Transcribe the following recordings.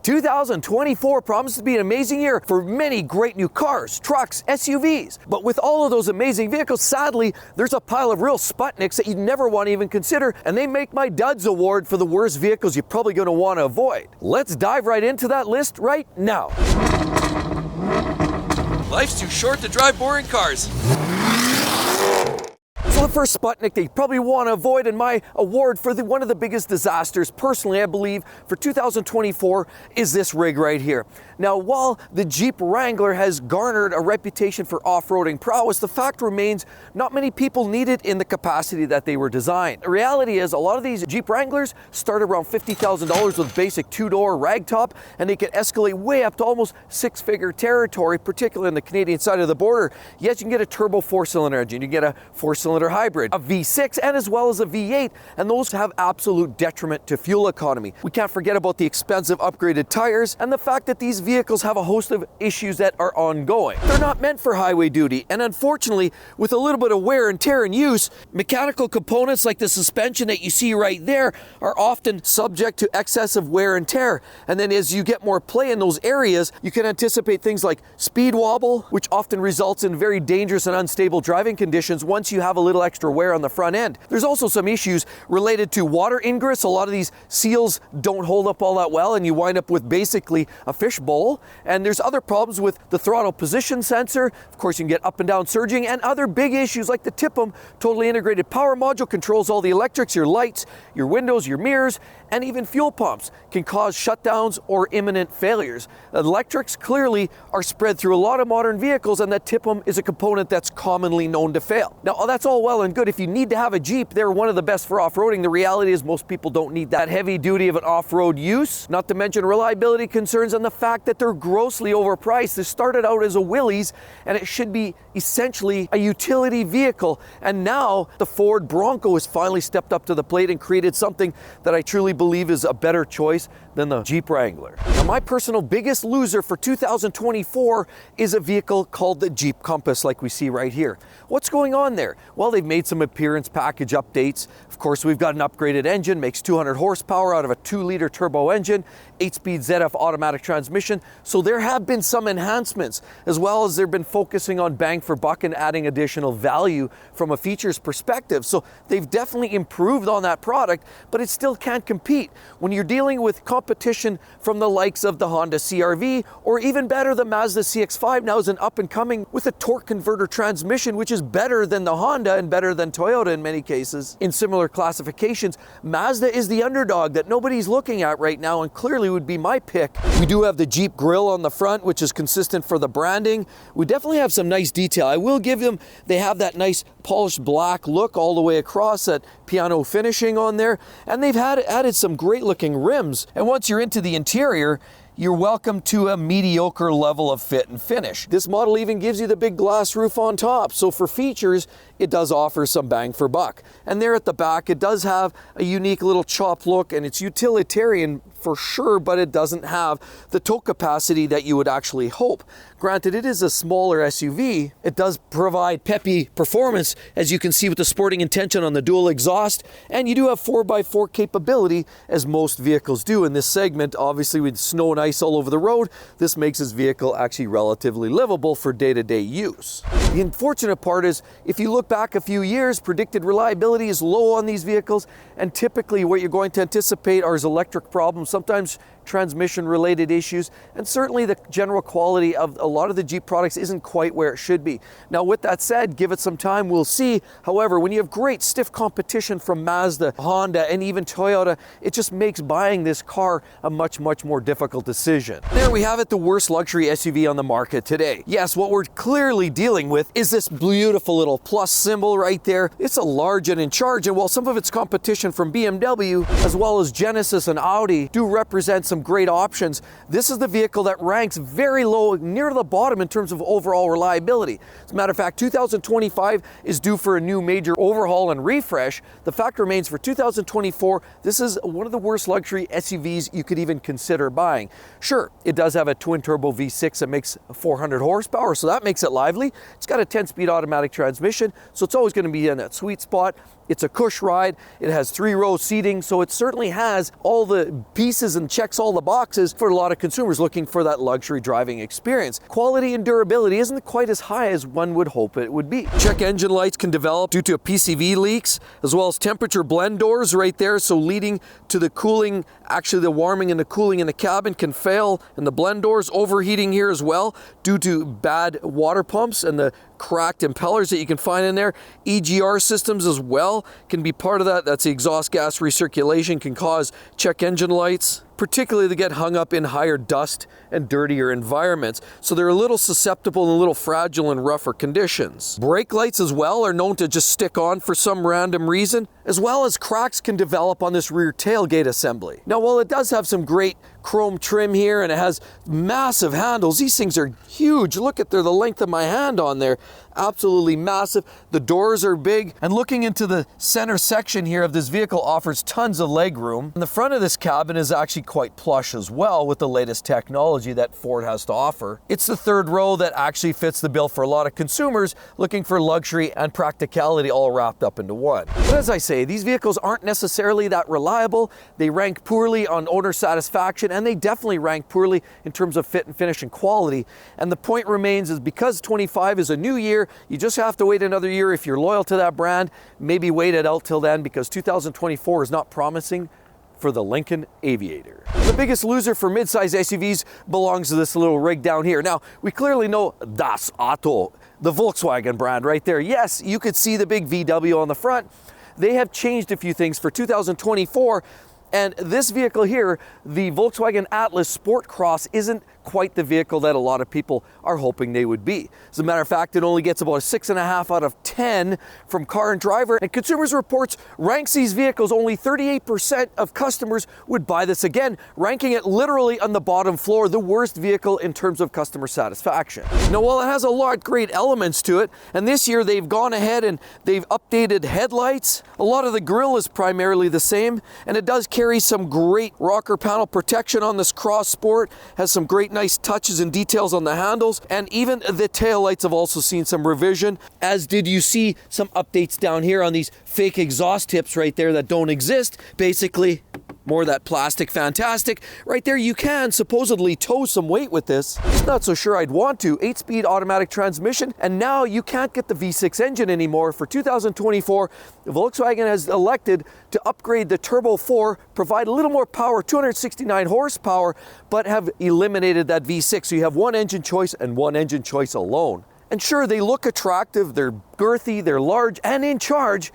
2024 promises to be an amazing year for many great new cars, trucks, SUVs. But with all of those amazing vehicles, sadly, there's a pile of real Sputniks that you'd never want to even consider, and they make my Duds Award for the worst vehicles you're probably going to want to avoid. Let's dive right into that list right now. Life's too short to drive boring cars. So the first Sputnik that you probably want to avoid, and my award for one of the biggest disasters, personally I believe, for 2024 is this rig right here. Now, while the Jeep Wrangler has garnered a reputation for off-roading prowess, the fact remains not many people need it in the capacity that they were designed. The reality is a lot of these Jeep Wranglers start around $50,000 with basic two-door ragtop, and they can escalate way up to almost six-figure territory, particularly on the Canadian side of the border. Yes, you can get a turbo four-cylinder engine, you can get a four-cylinder hybrid, a V6, and as well as a V8, and those have absolute detriment to fuel economy. We can't forget about the expensive upgraded tires and the fact that these vehicles have a host of issues that are ongoing. They're not meant for highway duty, and unfortunately, with a little bit of wear and tear in use, mechanical components like the suspension that you see right there are often subject to excessive wear and tear. And then as you get more play in those areas, you can anticipate things like speed wobble, which often results in very dangerous and unstable driving conditions once you have a little extra wear on the front end. There's also some issues related to water ingress. A lot of these seals don't hold up all that well, and you wind up with basically a fishbowl. And there's other problems with the throttle position sensor. Of course, you can get up and down surging, and other big issues like the TIPM, totally integrated power module, controls all the electrics, your lights, your windows, your mirrors, and even fuel pumps can cause shutdowns or imminent failures. Electrics clearly are spread through a lot of modern vehicles, and that TIPM is a component that's commonly known to fail. Now, that's all well and good. If you need to have a Jeep, they're one of the best for off-roading. The reality is most people don't need that heavy duty of an off-road use, not to mention reliability concerns and the fact that they're grossly overpriced. They started out as a Willys, and it should be essentially a utility vehicle. And now the Ford Bronco has finally stepped up to the plate and created something that I truly believe is a better choice than the Jeep Wrangler. Now, my personal biggest loser for 2024 is a vehicle called the Jeep Compass, like we see right here. What's going on there? Well, they've made some appearance package updates. Of course, we've got an upgraded engine, makes 200 horsepower out of a 2-liter turbo engine, 8-speed ZF automatic transmission. So there have been some enhancements, as well as they've been focusing on bang for buck and adding additional value from a features perspective. So they've definitely improved on that product, but it still can't compete when you're dealing with competition from the likes of the Honda CR-V, or even better, the Mazda CX-5 now is an up and coming with a torque converter transmission, which is better than the Honda and better than Toyota in many cases. In similar classifications, Mazda is the underdog that nobody's looking at right now, and clearly would be my pick. We do have the Jeep grille on the front, which is consistent for the branding. We definitely have some nice detail. I will give them, they have that nice polished black look all the way across, that piano finishing on there, and they've added some great looking rims. And once you're into the interior, you're welcome to a mediocre level of fit and finish. This model even gives you the big glass roof on top, so for features, it does offer some bang for buck. And there at the back, it does have a unique little chopped look, and it's utilitarian for sure, but it doesn't have the tow capacity that you would actually hope. Granted, it is a smaller SUV. It does provide peppy performance, as you can see with the sporting intention on the dual exhaust, and you do have 4x4 capability, as most vehicles do in this segment. Obviously, with snow and ice all over the road, this makes this vehicle actually relatively livable for day-to-day use. The unfortunate part is, if you look back a few years, predicted reliability is low on these vehicles, and typically what you're going to anticipate are electric problems, sometimes transmission related issues, and certainly the general quality of a lot of the Jeep products isn't quite where it should be. Now, with that said, give it some time, we'll see. However, when you have great stiff competition from Mazda, Honda, and even Toyota, it just makes buying this car a much more difficult decision. There we have it, the worst luxury SUV on the market today. Yes, what we're clearly dealing with is this beautiful little plus symbol right there. It's a large and in charge, and while some of its competition from BMW, as well as Genesis and Audi, do represent some great options, this is the vehicle that ranks very low, near the bottom in terms of overall reliability. As a matter of fact, 2025 is due for a new major overhaul and refresh. The fact remains, for 2024, this is one of the worst luxury SUVs you could even consider buying. Sure, it does have a twin-turbo V6 that makes 400 horsepower, so that makes it lively. It's got a 10-speed automatic transmission, so it's always going to be in that sweet spot. It's a cush ride. It has 3-row seating, so it certainly has all the pieces and checks all the boxes for a lot of consumers looking for that luxury driving experience. Quality and durability isn't quite as high as one would hope it would be. Check engine lights can develop due to PCV leaks, as well as temperature blend doors right there, so leading to the cooling, actually the warming and the cooling in the cabin can fail, and the blend doors overheating here as well due to bad water pumps and the cracked impellers that you can find in there. EGR systems as well can be part of that. That's the exhaust gas recirculation, can cause check engine lights, particularly to get hung up in higher dust and dirtier environments. So they're a little susceptible and a little fragile in rougher conditions. Brake lights as well are known to just stick on for some random reason, as well as cracks can develop on this rear tailgate assembly. Now, while it does have some great chrome trim here and it has massive handles, these things are huge. Look at the length of my hand on there. Absolutely massive. The doors are big, and looking into the center section here of this vehicle offers tons of leg room. And the front of this cabin is actually quite plush as well with the latest technology that Ford has to offer. It's the third row that actually fits the bill for a lot of consumers looking for luxury and practicality all wrapped up into one. But as I say, these vehicles aren't necessarily that reliable. They rank poorly on owner satisfaction, and they definitely rank poorly in terms of fit and finish and quality. And the point remains is because 25 is a new year, you just have to wait another year if you're loyal to that brand. Maybe wait it out till then, because 2024 is not promising for the Lincoln Aviator. The biggest loser for midsize SUVs belongs to this little rig down here. Now, we clearly know Das Auto, the Volkswagen brand right there. Yes, you could see the big VW on the front. They have changed a few things for 2024. And this vehicle here, the Volkswagen Atlas Sport Cross, isn't quite the vehicle that a lot of people are hoping they would be. As a matter of fact, it only gets about a 6.5 out of 10 from Car and Driver, and Consumers Reports ranks these vehicles. Only 38% of customers would buy this again, ranking it literally on the bottom floor, the worst vehicle in terms of customer satisfaction. Now, while it has a lot of great elements to it, and this year they've gone ahead and they've updated headlights, a lot of the grille is primarily the same, and it does carry some great rocker panel protection on this Cross Sport, has some great nice touches and details on the handles, and even the taillights have also seen some revision, as did you see some updates down here on these fake exhaust tips right there that don't exist. Basically, more of that plastic fantastic. Right there, you can supposedly tow some weight with this. Just not so sure I'd want to. 8-speed automatic transmission, and now you can't get the V6 engine anymore. For 2024, Volkswagen has elected to upgrade the Turbo 4, provide a little more power, 269 horsepower, but have eliminated that V6. So you have one engine choice and one engine choice alone. And sure, they look attractive, they're girthy, they're large, and in charge.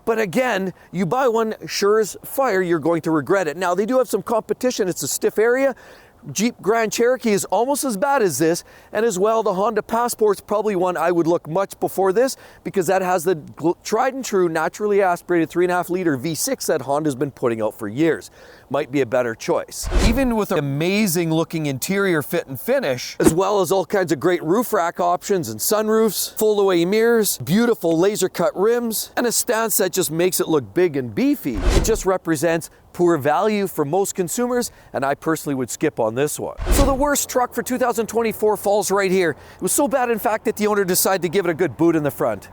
But again, you buy one, sure as fire, you're going to regret it. Now, they do have some competition. It's a stiff area. Jeep Grand Cherokee is almost as bad as this, and as well, the Honda Passport's probably one I would look much before this, because that has the tried and true naturally aspirated 3.5-liter V6 that Honda's been putting out for years. Might be a better choice. Even with an amazing looking interior fit and finish, as well as all kinds of great roof rack options and sunroofs, fold away mirrors, beautiful laser cut rims, and a stance that just makes it look big and beefy, it just represents poor value for most consumers, and I personally would skip on this one. So the worst truck for 2024 falls right here. It was so bad, in fact, that the owner decided to give it a good boot in the front.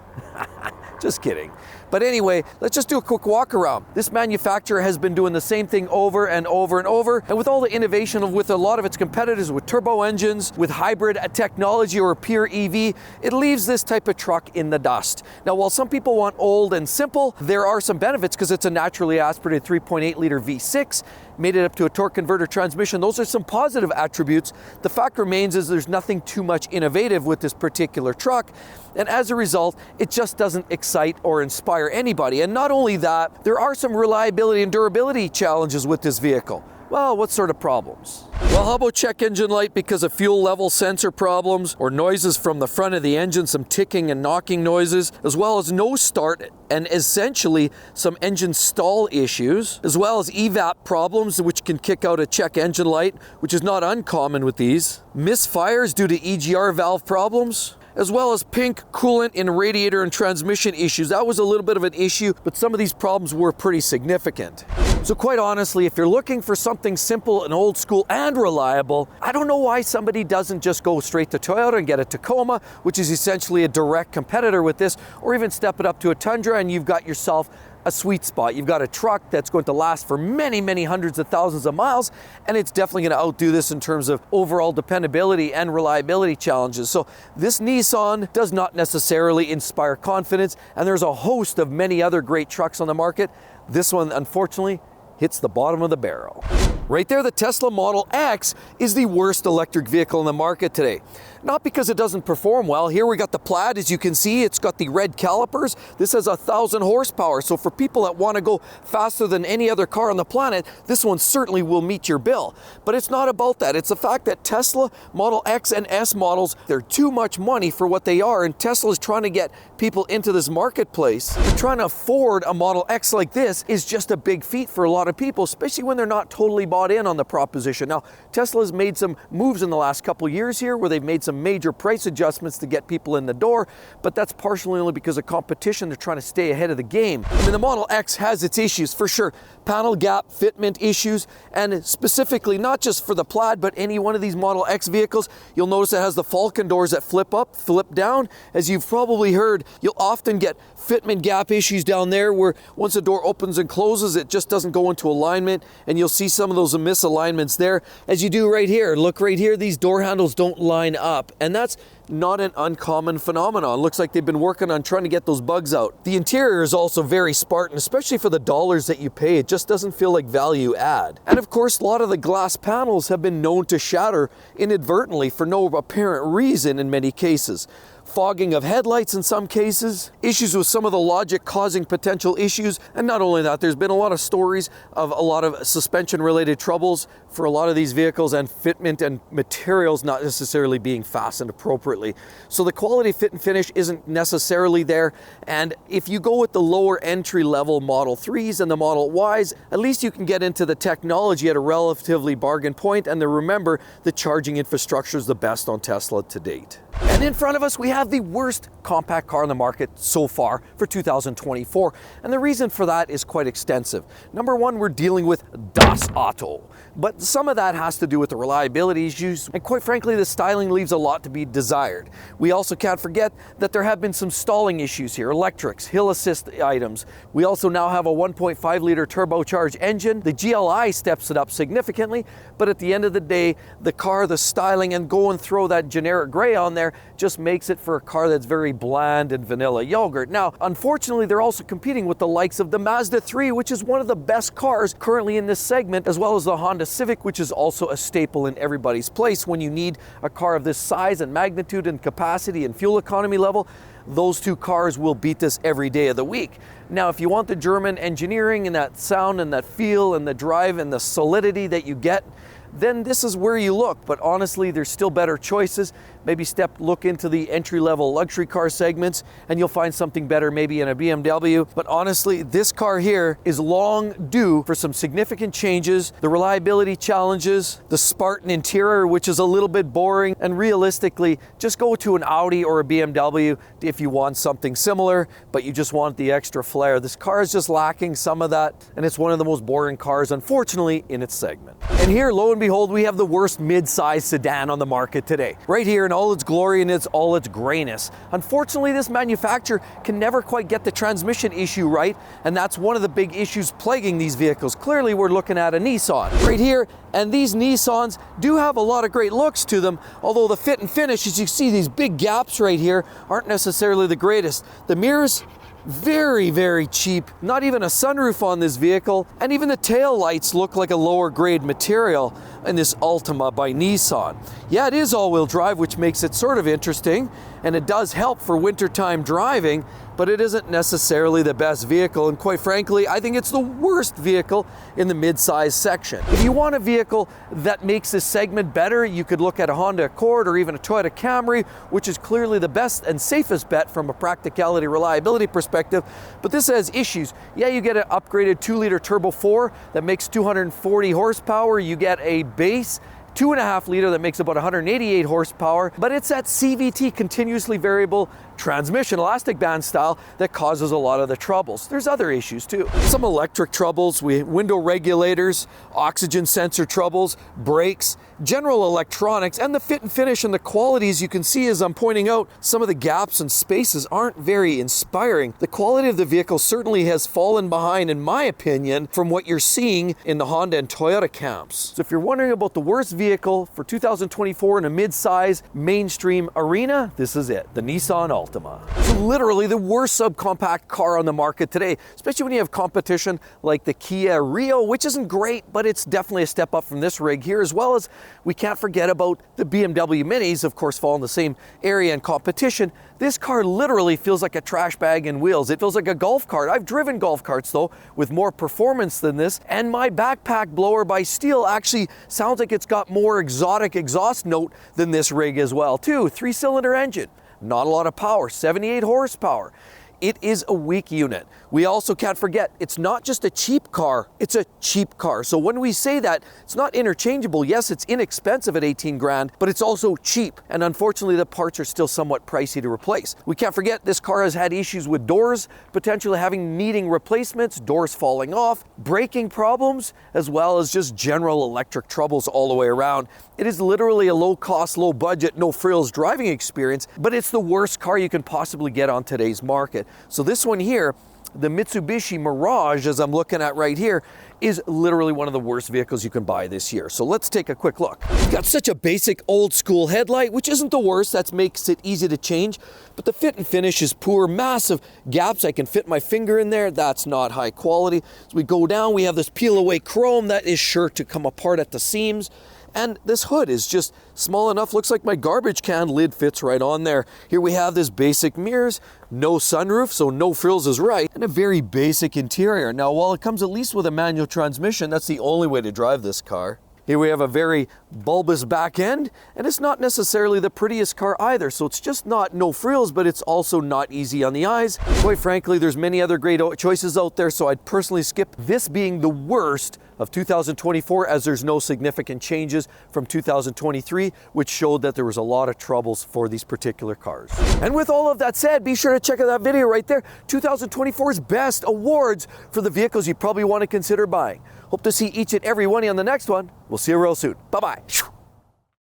Just kidding. But anyway, let's just do a quick walk around. This manufacturer has been doing the same thing over and over and over, and with all the innovation with a lot of its competitors, with turbo engines, with hybrid technology or pure EV, it leaves this type of truck in the dust. Now, while some people want old and simple, there are some benefits because it's a naturally aspirated 3.8-liter V6, made it up to a torque converter transmission. Those are some positive attributes. The fact remains is there's nothing too much innovative with this particular truck, and as a result, it just doesn't excite or inspire anybody. And not only that, there are some reliability and durability challenges with this vehicle. Well, what sort of problems? Well, how about check engine light because of fuel level sensor problems, or noises from the front of the engine, some ticking and knocking noises, as well as no start and essentially some engine stall issues, as well as evap problems which can kick out a check engine light, which is not uncommon with these, misfires due to EGR valve problems, as well as pink coolant in radiator and transmission issues. That was a little bit of an issue, but some of these problems were pretty significant. So quite honestly, if you're looking for something simple and old school and reliable, I don't know why somebody doesn't just go straight to Toyota and get a Tacoma, which is essentially a direct competitor with this, or even step it up to a Tundra and you've got yourself a sweet spot. You've got a truck that's going to last for many, many hundreds of thousands of miles, and it's definitely going to outdo this in terms of overall dependability and reliability challenges. So this Nissan does not necessarily inspire confidence, and there's a host of many other great trucks on the market. This one, unfortunately, hits the bottom of the barrel. Right there, the Tesla Model X is the worst electric vehicle in the market today. Not because it doesn't perform well. Here we got the Plaid, as you can see, it's got the red calipers. This has 1,000 horsepower. So for people that want to go faster than any other car on the planet, this one certainly will meet your bill. But it's not about that. It's the fact that Tesla Model X and S models, they're too much money for what they are. And Tesla's trying to get people into this marketplace. But trying to afford a Model X like this is just a big feat for a lot of people, especially when they're not totally bought in on the proposition. Now, Tesla's made some moves in the last couple years here where they've made some major price adjustments to get people in the door, but that's partially only because of competition. They're trying to stay ahead of the game. I mean, the Model X has its issues for sure. Panel gap, fitment issues, and specifically not just for the Plaid, but any one of these Model X vehicles, you'll notice it has the Falcon doors that flip up, flip down. As you've probably heard, you'll often get fitment gap issues down there where once the door opens and closes, it just doesn't go into alignment, and you'll see some of those misalignments there, as you do right here. Look right here, these door handles don't line up, and that's not an uncommon phenomenon. Looks like they've been working on trying to get those bugs out. The interior is also very Spartan, especially for the dollars that you pay. It just doesn't feel like value add. And of course, a lot of the glass panels have been known to shatter inadvertently for no apparent reason in many cases. Fogging of headlights in some cases, issues with some of the logic causing potential issues, and not only that, there's been a lot of stories of a lot of suspension related troubles for a lot of these vehicles and fitment and materials not necessarily being fastened appropriately. So the quality fit and finish isn't necessarily there, and if you go with the lower entry level Model 3s and the Model Ys, at least you can get into the technology at a relatively bargain point, and remember, the charging infrastructure is the best on Tesla to date. And in front of us, we have the worst compact car on the market so far for 2024. And the reason for that is quite extensive. Number one, we're dealing with Das Auto. But some of that has to do with the reliability issues. And quite frankly, the styling leaves a lot to be desired. We also can't forget that there have been some stalling issues here. Electrics, hill assist items. We also now have a 1.5 liter turbocharged engine. The GLI steps it up significantly. But at the end of the day, the car, the styling, and go and throw that generic gray on there just makes it for a car that's very bland and vanilla yogurt. Now, unfortunately, they're also competing with the likes of the Mazda 3, which is one of the best cars currently in this segment, as well as the Honda Civic, which is also a staple in everybody's place when you need a car of this size and magnitude and capacity and fuel economy level. Those two cars will beat this every day of the week. Now, if you want the German engineering and that sound and that feel and the drive and the solidity that you get, then this is where you look. But honestly, there's still better choices. Maybe look into the entry-level luxury car segments and you'll find something better maybe in a BMW. But honestly, this car here is long due for some significant changes, the reliability challenges, the Spartan interior, which is a little bit boring, and realistically, just go to an Audi or a BMW if you want something similar, but you just want the extra flair. This car is just lacking some of that, and it's one of the most boring cars, unfortunately, in its segment. And here, lo and behold, we have the worst mid-size sedan on the market today. Right here in all its glory and all its grayness. Unfortunately, this manufacturer can never quite get the transmission issue right, and that's one of the big issues plaguing these vehicles. Clearly, we're looking at a Nissan right here, and these Nissans do have a lot of great looks to them, although the fit and finish, as you see, these big gaps right here aren't necessarily the greatest. The mirrors, very, very cheap. Not even a sunroof on this vehicle, and even the tail lights look like a lower grade material in this Altima by Nissan. Yeah, it is all-wheel drive, which makes it sort of interesting, and it does help for wintertime driving, but it isn't necessarily the best vehicle, and quite frankly, I think it's the worst vehicle in the mid-size section. If you want a vehicle that makes this segment better, you could look at a Honda Accord or even a Toyota Camry, which is clearly the best and safest bet from a practicality reliability perspective, but this has issues. Yeah, you get an upgraded 2-liter turbo 4 that makes 240 horsepower, you get a base 2.5 liter that makes about 188 horsepower, but it's that CVT, continuously variable transmission, elastic band style, that causes a lot of the troubles. There's other issues too. Some electric troubles, window regulators, oxygen sensor troubles, brakes, general electronics, and the fit and finish and the qualities you can see as I'm pointing out, some of the gaps and spaces aren't very inspiring. The quality of the vehicle certainly has fallen behind, in my opinion, from what you're seeing in the Honda and Toyota camps. So if you're wondering about the worst vehicle for 2024 in a mid-size mainstream arena, this is it, the Nissan Altima. It's literally the worst subcompact car on the market today, especially when you have competition like the Kia Rio, which isn't great, but it's definitely a step up from this rig here, as well as we can't forget about the BMW Minis, of course, fall in the same area in competition. This car literally feels like a trash bag and wheels. It feels like a golf cart. I've driven golf carts though, with more performance than this, and my backpack blower by Steel actually sounds like it's got more exotic exhaust note than this rig as well too. 3-cylinder engine, not a lot of power, 78 horsepower. It is a weak unit. We also can't forget, it's not just a cheap car, it's a cheap car. So when we say that, it's not interchangeable. Yes, it's inexpensive at 18 grand, but it's also cheap. And unfortunately, the parts are still somewhat pricey to replace. We can't forget, this car has had issues with doors, potentially needing replacements, doors falling off, braking problems, as well as just general electric troubles all the way around. It is literally a low cost, low budget, no frills driving experience, but it's the worst car you can possibly get on today's market. So this one here, the Mitsubishi Mirage, as I'm looking at right here, is literally one of the worst vehicles you can buy this year. So let's take a quick look. It's got such a basic old school headlight, which isn't the worst. That makes it easy to change, but the fit and finish is poor. Massive gaps. I can fit my finger in there. That's not high quality. As we go down, we have this peel away chrome that is sure to come apart at the seams. And this hood is just small enough, looks like my garbage can lid fits right on there. Here we have this basic mirrors, no sunroof, so no frills is right, and a very basic interior. Now, while it comes at least with a manual transmission, that's the only way to drive this car. Here we have a very bulbous back end, and it's not necessarily the prettiest car either, so it's just not no frills, but it's also not easy on the eyes. Quite frankly, there's many other great choices out there, so I'd personally skip this being the worst of 2024, as there's no significant changes from 2023, which showed that there was a lot of troubles for these particular cars. And with all of that said, be sure to check out that video right there, 2024's best awards for the vehicles you probably want to consider buying. Hope to see each and every one of you on the next one. We'll see you real soon. Bye-bye.